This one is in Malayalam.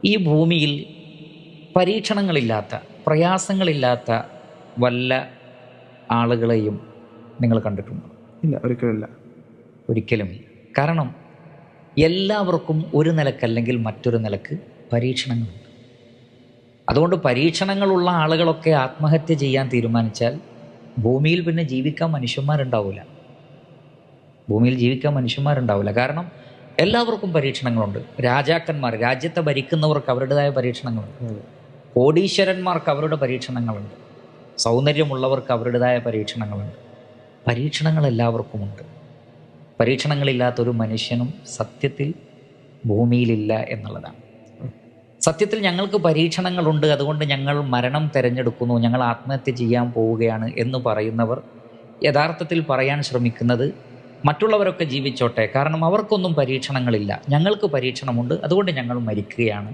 ഈ ഭൂമിയിൽ പരീക്ഷണങ്ങളില്ലാത്ത, പ്രയാസങ്ങളില്ലാത്ത വല്ല ആളുകളെയും നിങ്ങൾ കണ്ടിട്ടുണ്ടോ? ഇല്ല, ഒരിക്കലുമില്ല. ഒരിക്കലുമില്ല. കാരണം എല്ലാവർക്കും ഒരു നിലക്കല്ലെങ്കിൽ മറ്റൊരു നിലക്ക് പരീക്ഷണങ്ങളുണ്ട്. അതുകൊണ്ട് പരീക്ഷണങ്ങളുള്ള ആളുകളൊക്കെ ആത്മഹത്യ ചെയ്യാൻ തീരുമാനിച്ചാൽ ഭൂമിയിൽ പിന്നെ ജീവിക്കാൻ മനുഷ്യന്മാരുണ്ടാവില്ല. ഭൂമിയിൽ ജീവിക്കാൻ മനുഷ്യന്മാരുണ്ടാവില്ല. കാരണം എല്ലാവർക്കും പരീക്ഷണങ്ങളുണ്ട്. രാജാക്കന്മാർ, രാജ്യത്തെ ഭരിക്കുന്നവർക്ക് അവരുടേതായ പരീക്ഷണങ്ങളുണ്ട്. കോടീശ്വരന്മാർക്ക് അവരുടെ പരീക്ഷണങ്ങളുണ്ട്. സൗന്ദര്യമുള്ളവർക്ക് അവരുടേതായ പരീക്ഷണങ്ങളുണ്ട്. പരീക്ഷണങ്ങൾ എല്ലാവർക്കുമുണ്ട്. പരീക്ഷണങ്ങളില്ലാത്തൊരു മനുഷ്യനും സത്യത്തിൽ ഭൂമിയിലില്ല എന്നുള്ളതാണ്. സത്യത്തിൽ ഞങ്ങൾക്ക് പരീക്ഷണങ്ങളുണ്ട്, അതുകൊണ്ട് ഞങ്ങൾ മരണം തിരഞ്ഞെടുക്കുന്നു, ഞങ്ങൾ ആത്മഹത്യ ചെയ്യാൻ പോവുകയാണ് എന്ന് പറയുന്നവർ യഥാർത്ഥത്തിൽ പറയാൻ ശ്രമിക്കുന്നത് മറ്റുള്ളവരൊക്കെ ജീവിച്ചോട്ടെ, കാരണം അവർക്കൊന്നും പരീക്ഷണങ്ങളില്ല, ഞങ്ങൾക്ക് പരീക്ഷണമുണ്ട്, അതുകൊണ്ട് ഞങ്ങൾ മരിക്കുകയാണ്